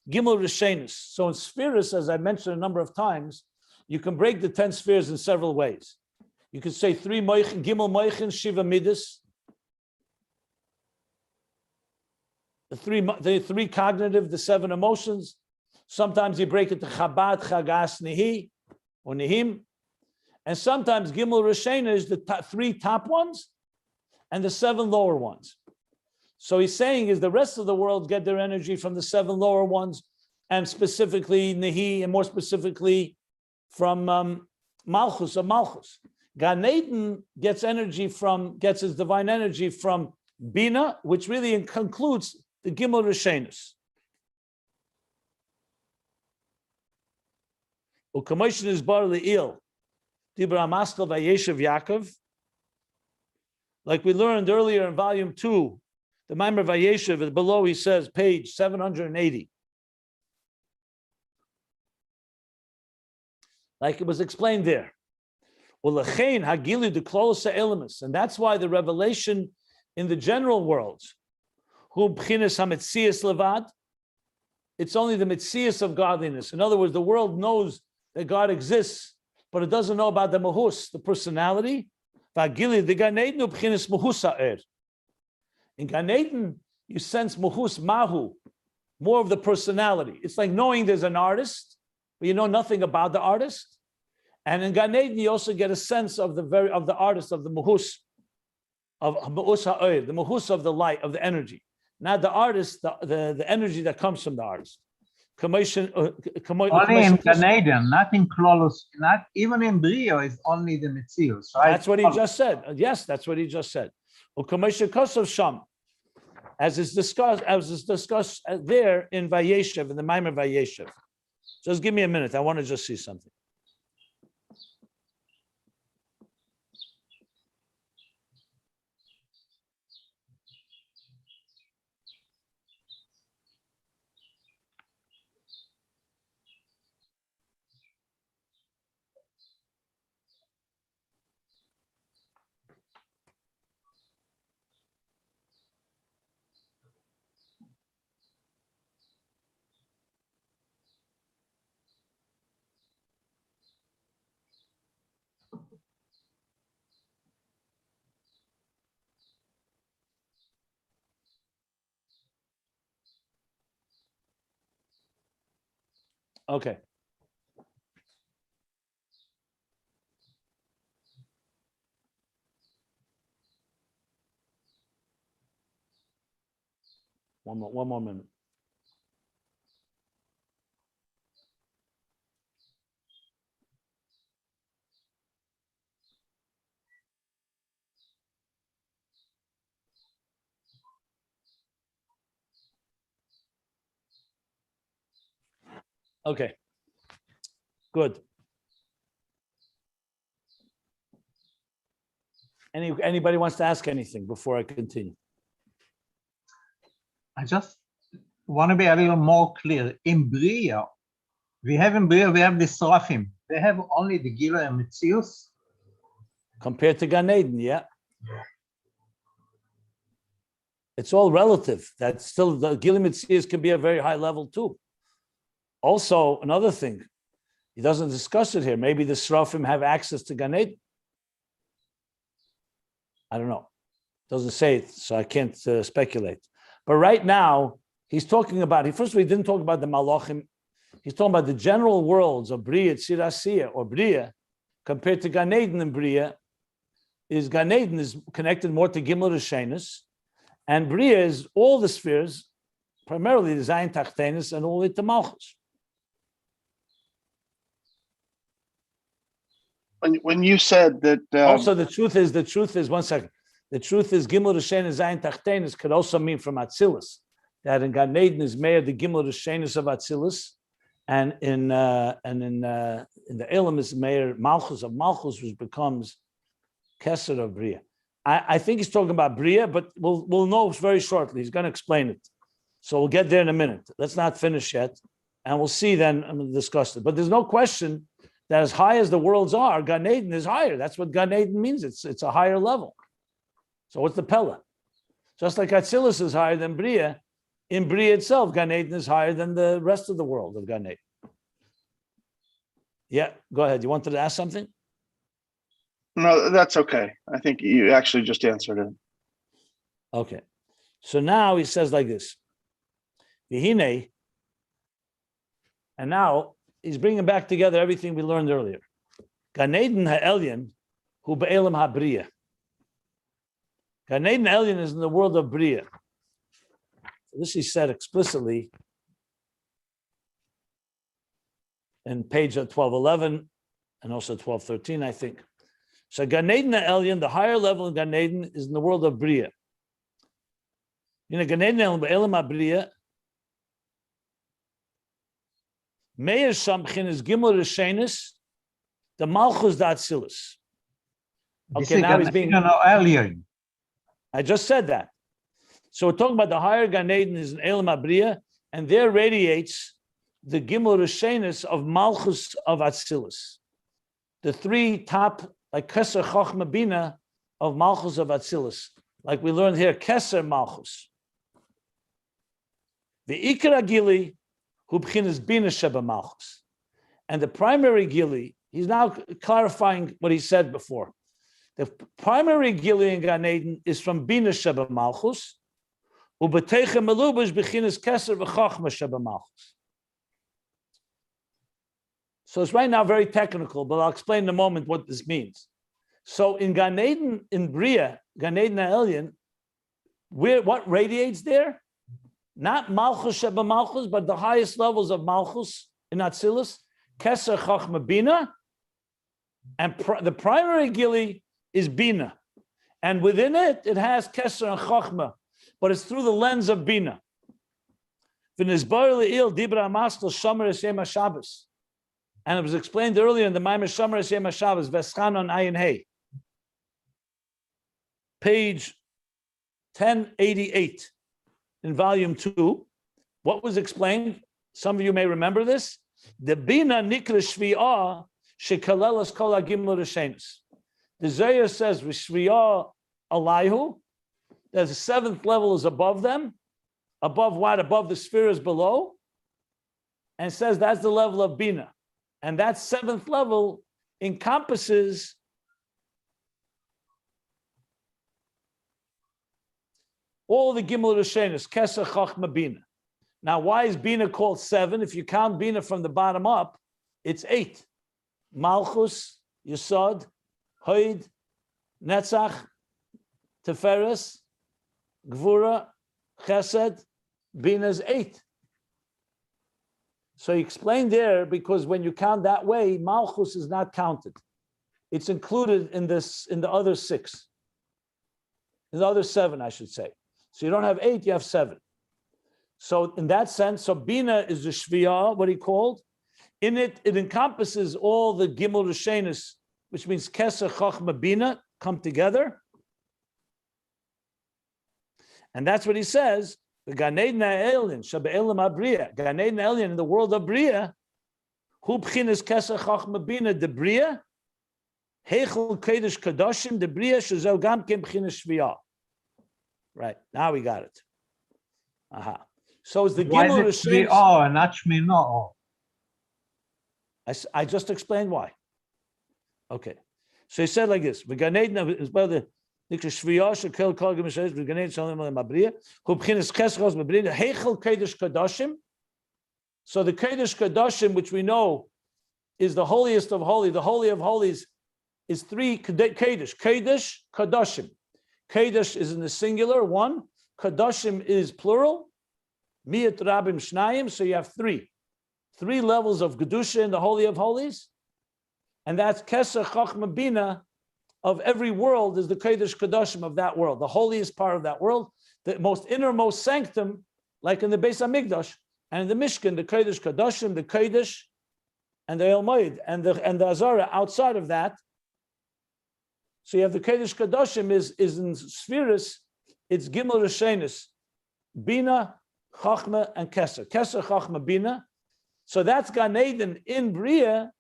Gimel Rishenis. So in spheres, as I mentioned a number of times, you can break the 10 spheres in several ways. You could say 3 Moichin, Gimel Moichin, Shiva Midas. The three cognitive, the 7 emotions. Sometimes you break it to Chabad, Chagas, Nihi, or Nihim. And sometimes Gimel Rishenis is the 3 top ones and the 7 lower ones. So he's saying is the rest of the world get their energy from the 7 lower ones, and specifically Nehi, and more specifically from Malchus of Malchus. Gan Eden gets its divine energy from Binah, which really concludes the Gimel Rishenis. U'kamoishin is bar le'il, dibra maskel vayeshev Yaakov. Like we learned earlier in volume 2, the Maimer Vayeshev is below, he says, page 780. Like it was explained there. And that's why the revelation in the general worlds, it's only the Mitzvos of godliness. In other words, the world knows that God exists, but it doesn't know about the Mahus, the personality. In Gan Eden, you sense Mahus Mahu, more of the personality. It's like knowing there's an artist, but you know nothing about the artist. And in Gan Eden, you also get a sense of the artist, of the Mahus, of Mahus Ha'er, the Mahus of the light, of the energy. Not the artist, the energy that comes from the artist. Only in Gan Eden, not in Klolos, not even in Beriyah is only the Mitzvos, right? That's what he just said. Yes, that's what he just said. As is discussed there in Vayeshev, in the Maimer Vayeshev. Just give me a minute. I want to just see something. Okay. One more minute. Okay. Good. Anybody wants to ask anything before I continue? I just want to be a little more clear. In Beriyah, we have the Seraphim. They have only the Gila and Mitzvos. Compared to Gan Eden, yeah. It's all relative. That's still, the Gila Mitzvos can be a very high level too. Also, another thing, he doesn't discuss it here. Maybe the Seraphim have access to Gan Eden. I don't know. Doesn't say it, so I can't speculate. But right now, he's talking about, first of all, he didn't talk about the Malachim. He's talking about the general worlds of Beriyah, Tzirasiyah, or Beriyah, compared to Gan Eden and Beriyah. Gan Eden is connected more to Gimel Rishenus, and Beriyah is all the spheres, primarily the Zayin Tachtenis and all the way to Malchus. When you said that, also the truth is 1 second. The truth is Gimel Rishenus Zayin Tachtenis could also mean from Atzilus, that in Gan Eden is Meir the Gimel Rishenus of Atzilus, and in the Elam is Meir Malchus of Malchus, which becomes Keser of Beriyah. I think he's talking about Beriyah, but we'll know very shortly. He's going to explain it, so we'll get there in a minute. Let's not finish yet, and we'll see then. I'm going to discuss it. But there's no question that as high as the worlds are, Gan Eden is higher. That's what Gan Eden means. It's a higher level. So what's the Pella? Just like Atzilus is higher than Beriyah, in Beriyah itself, Gan Eden is higher than the rest of the world of Gan Eden. Yeah, go ahead. You wanted to ask something? no, that's okay. I think you actually just answered it. Okay. So now he says like this. Vihine, and now he's bringing back together everything we learned earlier. Gan Eden ha'elyon hu be'elam ha'beriyah. Gan Eden ha'elyon is in the world of Beriyah. This he said explicitly in page 1211 and also 1213, I think. So Gan Eden ha'elyon, the higher level in Gan Eden, is in the world of Beriyah. You know, Gan Eden ha'elyon be'elam ha'beriyah. Meir Shamchin is Gimel Rishenis, the Malchus d'Atzilus. Okay, now he's being. Alien. I just said that. So we're talking about the higher Gan Eden is in Elam Beriyah, and there radiates the Gimel Rishenis of Malchus of Atzilus. The three top, like Keser Chochma Binah of Malchus of Atzilus, like we learned here, Keser Malchus. The Ikra Gili. And the primary gili, he's now clarifying what he said before. The primary gili in Gan Eden is from Binah Sheba Malchus, ubeteicha melubash bechinas Keser v'Chochma Sheba Malchus. So it's right now very technical, but I'll explain in a moment what this means. So in Gan Eden, in Beriyah, Gan Eden ha'elyon, what radiates there? Not Malchus Sheba Malchus, but the highest levels of Malchus in Atzilus, Keser Chochma Binah, and the primary gili is Binah, and within it, it has Keser and Chochma, but it's through the lens of Binah. And it was explained earlier in the Maimer Shomer Hashem HaShabbos, Veschan on Ayin Hey, page 1088. In volume 2, what was explained? Some of you may remember this. The Binah Nikra Shvi'ah Shekalelas Kol HaGimel Rishenis. The Zohar says Shvi'ah Alayhu, that the seventh level is above them. Above what? Above the spheres below. And says that's the level of Binah. And that seventh level encompasses all the Gimel Rishenis, Keser Chochma Binah. Now, why is Binah called 7? If you count Binah from the bottom up, it's 8. Malchus, Yesod, Hoid, Netzach, Teferes, Gvura, Chesed, Binah is 8. So he explained there, because when you count that way, Malchus is not counted. It's included in the other 6. In the other 7, I should say. So you don't have 8, you have 7. So in that sense, so Binah is the Shvi'ah, what he called. In it, it encompasses all the Gimel Rishenis, which means Keser Chochma Binah, come together. And that's what he says. The Gan Eden Elyon, Shabe'elam HaBriyah, Gan Eden Elyon in the world of Briyah, Hu B'chinas Keser Chochma Binah de Briyah, Heichel Kodesh Kadoshim de Briyah, Shezel Gam Ken B'chinas Shviyah. Right, now we got it. Aha. So it's the Why Gimel is it Rishon. and not Shmino? I just explained why. Okay. So he said like this: Gan Eden is by the Shviyah Shekel Kol Gemeshes Gan Eden Shalom Mabriya Hu B'chinas Keser Chochma Binah Heichel Kodesh Kadoshim. So the Kodesh Kadoshim, which we know is the holiest of holy, the holy of holies, is three Kodesh. Kodesh Kadoshim. Kodesh is in the singular, one. Kadoshim is plural. Miyat Rabim Shnayim. So you have three levels of Kedusha in the holy of holies, and that's Keser Chochma Binah of every world is the Kodesh Kadoshim of that world, the holiest part of that world, the most innermost sanctum, like in the Beis Hamikdash and in the Mishkan, the Kodesh Kadoshim, the Kodesh, and the El Moed, and the Azara outside of that. So you have the Kodesh Kadoshim is in spheres, it's Gimel Rishenis, Binah, Chochma, and Keser. Keser Chochma Binah. So that's Gan Eden in Briyah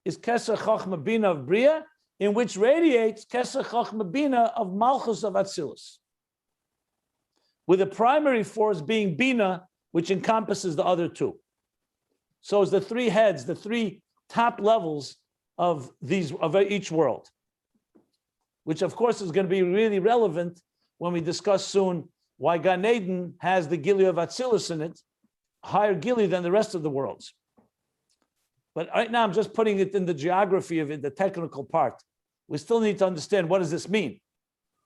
is Keser Chochma Binah of Briyah, in which radiates Keser Chochma Binah of Malchus of Atzilus, with the primary force being Binah, which encompasses the other two. So it's the three heads, the three top levels of each world, which of course is going to be really relevant when we discuss soon why Gan Eden has the Gili of Atzilus in it, higher Gili than the rest of the worlds. But right now I'm just putting it in the geography of it, the technical part. We still need to understand, what does this mean?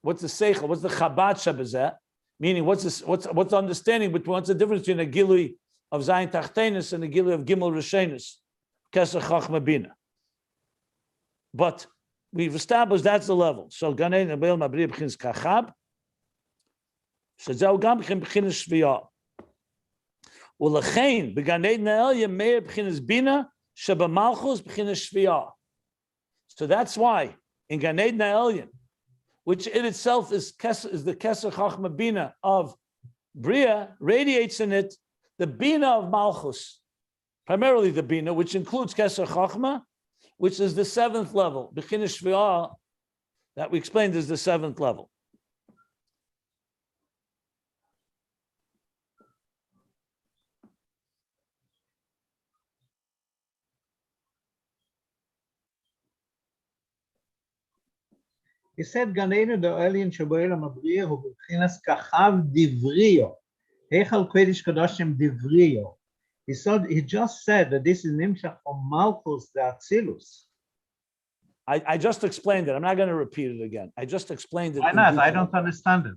What's the seichel? What's the Chabad Shabbazeh? Meaning, what's the understanding between, what's the difference between a Gili of Zayin Tachtenis and a Gili of Gimel Rishenis, Keser Chochma Binah? But we've established that's the level. So Gan Eden Be'el Mabriya B'chinas Kacha'b, Shezeu Gam B'chinas Shviyah. U'lechein B'Gan Eden Elyon Meir B'chinas Binah Sheba Malchus B'chinas Shviyah. So that's why in Gan Eden Elyon, which in itself is the Keser Chochma Binah of Briyah, radiates in it the Binah of Malchus, primarily the Binah, which includes Keser Chochma, which is the seventh level. B'chinas Shviyah, that we explained, is the seventh level. He said, Gan Eden the Elyon Shabe'elam HaBriyah Hu B'chinas Kacha'b Divriyah, Heichel Kodesh Kadoshim Divriyah. He just said that this is Nimshach from Malchus the Atzilus. I just explained it. I'm not going to repeat it again. I just explained it. Why not? I don't understand it.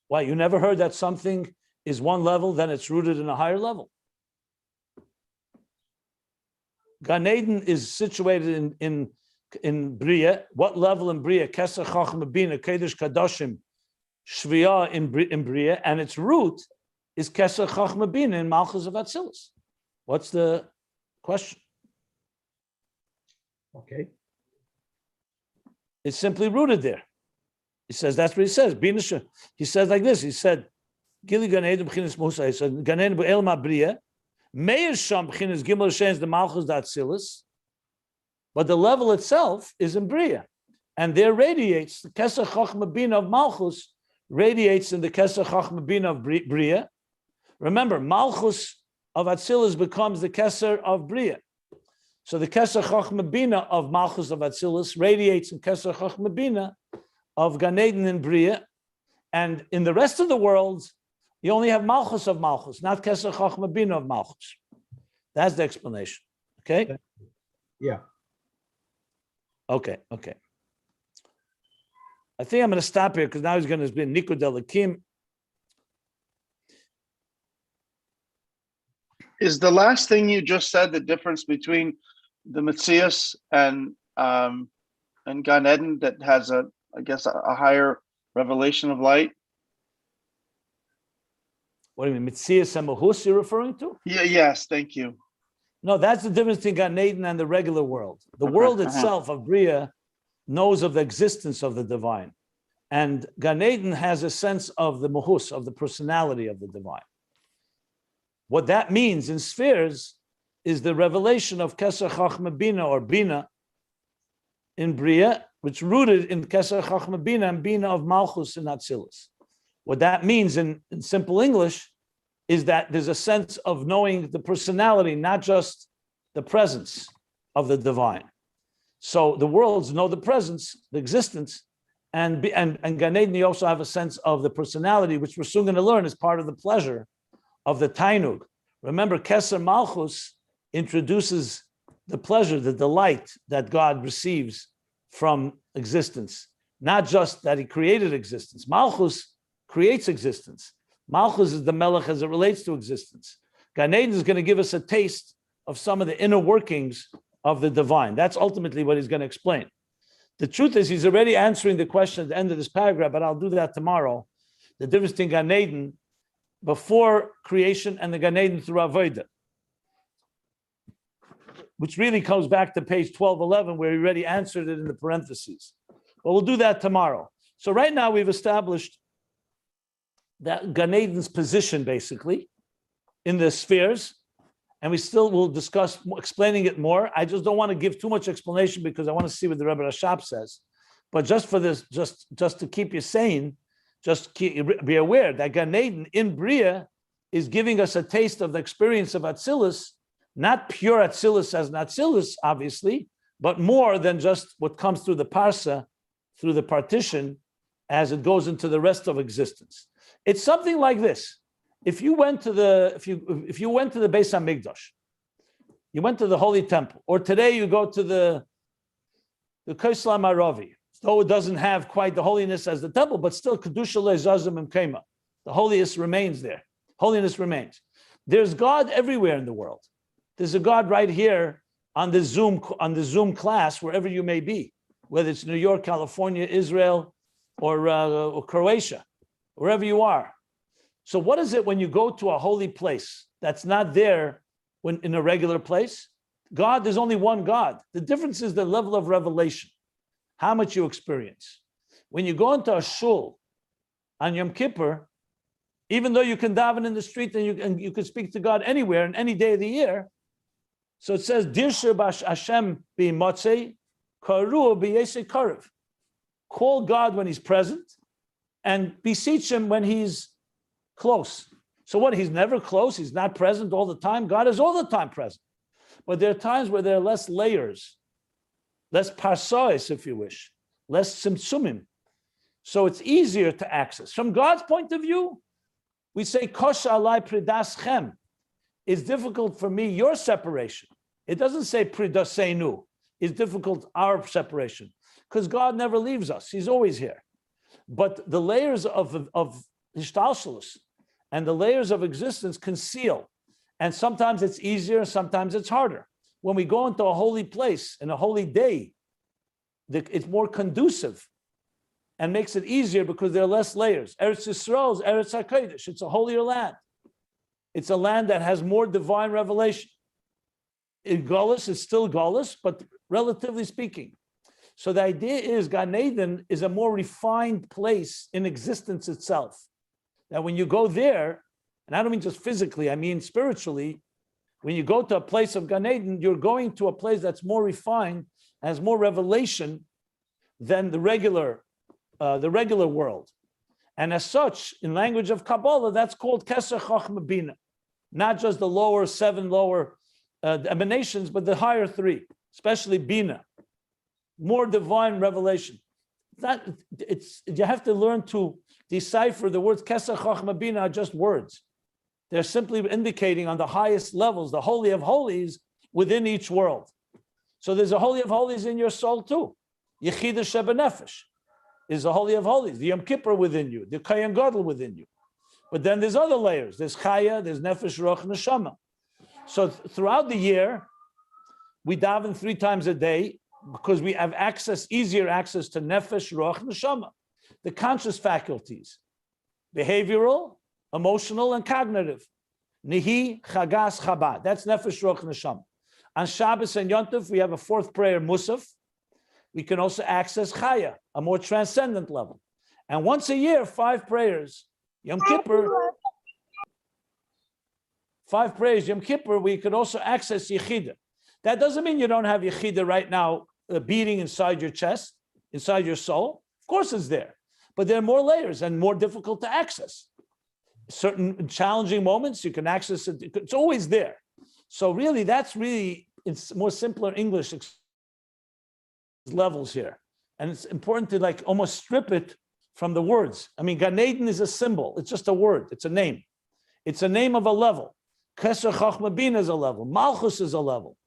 Why? You never heard that something is one level, then it's rooted in a higher level? Gan Eden is situated in Briyah. What level in Briyah? Keser Chochma Binah, Kodesh Kadoshim, Shviyah in Briyah, and its root is Keser Chochma Binah in Malchus of Atzilus. What's the question? Okay. It's simply rooted there. He says, that's what he says. He says like this. He said, Gili Gan Eden B'chinas Musa. He said, Gan Eden Be'el Mabriya. Meir Sham B'chinas Gimel Shens the Malchus D'Atzilus. But the level itself is in Briyah. And there radiates, the Keser Chochma Binah of Malchus radiates in the Keser Chochma Binah of Briyah. Remember, Malchus of Atzilus becomes the Keser of Briyah. So the Keser Chochma Binah of Malchus of Atzilus radiates in Keser Chochma Binah of Gan Eden in Briyah. And in the rest of the worlds, you only have Malchus of Malchus, not Keser Chochma Binah of Malchus. That's the explanation. Okay? Yeah. Okay. I think I'm going to stop here because now he's going to be Nico Delakim. Is the last thing you just said the difference between the Mitzvos and Gan Eden that has a higher revelation of light? What do you mean, Mitzvos and Mahus you're referring to? Yeah, yes, thank you. No, that's the difference between Gan Eden and the regular world. The world itself of Briyah, knows of the existence of the divine. And Gan Eden has a sense of the muhus, of the personality of the divine. What that means in spheres is the revelation of Keser Chochma Binah, or Binah in Beriyah, which rooted in Keser Chochma Binah and Binah of Malchus in Atzilus. What that means in simple English is that there's a sense of knowing the personality, not just the presence of the divine. So the worlds know the presence, the existence, and Gan Eden, you also have a sense of the personality, which we're soon going to learn is part of the pleasure of the Tainug. Remember, Keser Malchus introduces the pleasure, the delight that God receives from existence. Not just that he created existence. Malchus creates existence. Malchus is the melech as it relates to existence. Gan Eden is going to give us a taste of some of the inner workings of the divine. That's ultimately what he's going to explain. The truth is, he's already answering the question at the end of this paragraph, but I'll do that tomorrow. The difference between Gan Eden before creation and the Gan Eden through Avodah, which really comes back to page 1211, where he already answered it in the parentheses. But we'll do that tomorrow. So right now we've established that Gan Eden's position, basically, in the spheres, and we still will discuss explaining it more. I just don't want to give too much explanation because I want to see what the Rebbe Rashab says. But just for this, just to keep you sane, be aware that Gan Eden in Beriyah is giving us a taste of the experience of Atzilus, not pure Atzilus as an Atzilus, obviously, but more than just what comes through the parsa, through the partition, as it goes into the rest of existence. It's something like this. If you went to the Beis Hamikdash, you went to the Holy Temple, or today you go to the Keser Maravi, though it doesn't have quite the holiness as the temple, but still Kedusha le'zazim imkema. The holiness remains there. Holiness remains. There's God everywhere in the world. There's a God right here on the Zoom class, wherever you may be, whether it's New York, California, Israel, or Croatia, wherever you are. So what is it when you go to a holy place that's not there when in a regular place? God, there's only one God. The difference is the level of revelation, how much you experience. When you go into a shul on Yom Kippur, even though you can daven in the street and you can speak to God anywhere and any day of the year, so it says, Dirshe bash Hashem b'motzei, karu b'yesei karev. Call God when he's present and beseech him when he's close. So what? He's never close. He's not present all the time. God is all the time present. But there are times where there are less layers, less parsois, if you wish, less simtsumim. So it's easier to access. From God's point of view, we say, kosha alai pridas chem. It's difficult for me, your separation. It doesn't say pridaseinu. It's difficult, our separation. Because God never leaves us. He's always here. But the layers of hishtalshelus and the layers of existence conceal. And sometimes it's easier, sometimes it's harder. When we go into a holy place, in a holy day, it's more conducive and makes it easier because there are less layers. Eretz Yisrael is Eretz HaKodesh. It's a holier land. It's a land that has more divine revelation. In Golus, it's still Golus, but relatively speaking. So the idea is Gan Eden is a more refined place in existence itself. That when you go there, and I don't mean just physically, I mean spiritually, when you go to a place of Gan Eden, you're going to a place that's more refined, has more revelation than the regular world. And as such, in language of Kabbalah, that's called Keser Chochma Binah. Not just the seven lower emanations, but the higher three, especially Binah. More divine revelation. You have to learn to decipher the words Keser Chochma Binah are just words. They're simply indicating on the highest levels, the Holy of Holies within each world. So there's a Holy of Holies in your soul too. Yechida Shebenefesh is the Holy of Holies, the Yom Kippur within you, the Kayan Gadol within you. But then there's other layers. There's Chaya, there's Nefesh, Ruach, Neshama. So throughout the year, we daven 3 times a day because we have easier access to Nefesh, Ruach, Neshama, the conscious faculties, behavioral, emotional, and cognitive. Nihi, Chagas, Chabad. That's Nefesh, Ruach, Neshama. On Shabbos and Yom Tov, we have a 4th prayer, Musaf. we can also access Chaya, a more transcendent level. And once a year, 5 prayers, Yom Kippur, 5 prayers, Yom Kippur, we could also access Yechida. That doesn't mean you don't have Yechida right now beating inside your chest, inside your soul. Of course it's there. But there are more layers and more difficult to access. Certain challenging moments, you can access it. It's always there. So really, it's more simpler English levels here. And it's important to like almost strip it from the words. I mean, Gan Eden is a symbol. It's just a word. It's a name. It's a name of a level. Keser Chochma Binah is a level. Malchus is a level.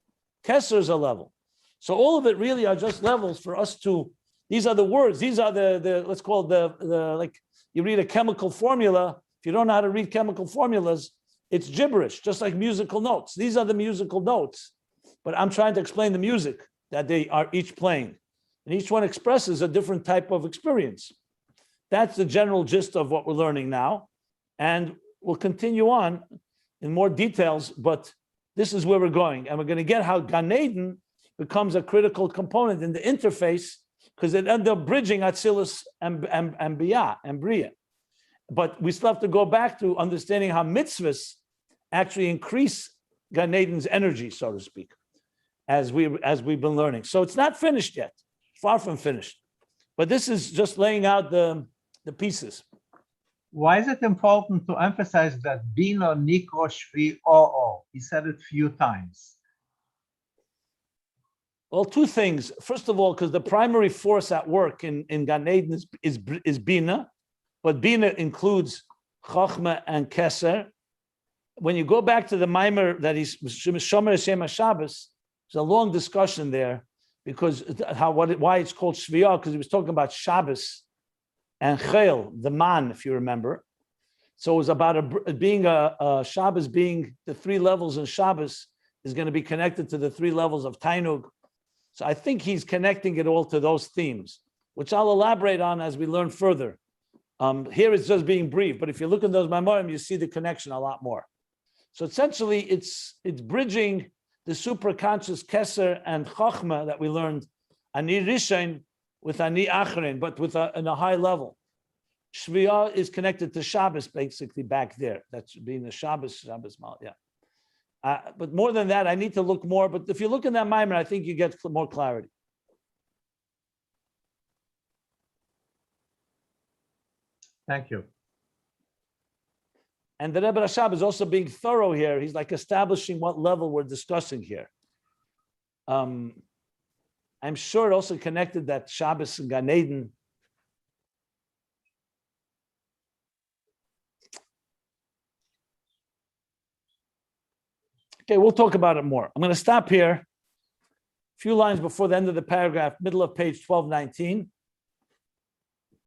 Keser is a level. So all of it really are just levels for us to, these are the words. These are the let's call it the like you read a chemical formula. If you don't know how to read chemical formulas, it's gibberish, just like musical notes. These are the musical notes. But I'm trying to explain the music that they are each playing. And each one expresses a different type of experience. That's the general gist of what we're learning now. And we'll continue on in more details, but this is where we're going. And we're going to get how Gan Eden becomes a critical component in the interface, because it ends up bridging Atzilus and Beriyah. But we still have to go back to understanding how mitzvahs actually increase Gan Eden's energy, so to speak, as we've been learning. So it's not finished yet, far from finished. But this is just laying out the pieces. Why is it important to emphasize that Bino Nikro Shvi O? He said it a few times. Well, 2 things. First of all, because the primary force at work in Gan Eden is Binah, but Binah includes Chochma and Keser. When you go back to the Maimer that he's Shomer Hashem HaShabbos, there's a long discussion there because why it's called Shviyah, because he was talking about Shabbos and Chel, the man, if you remember. So it was about being a Shabbos, being the 3 levels in Shabbos is going to be connected to the 3 levels of Tainug. So I think he's connecting it all to those themes, which I'll elaborate on as we learn further. Here it's just being brief, but if you look in those memorim, you see the connection a lot more. So essentially, it's bridging the superconscious Keser and Chochma that we learned, Ani Rishon with Ani Achrein, but in a high level. Shviyah is connected to Shabbos, basically back there. That's being the Shabbos Mal, yeah. But more than that, I need to look more. But if you look in that Maimer, I think you get more clarity. Thank you. And the Rebbe Rashab is also being thorough here. He's like establishing what level we're discussing here. I'm sure it also connected that Shabbos and Gan Eden. Okay, we'll talk about it more. I'm going to stop here. A few lines before the end of the paragraph, middle of page 1219.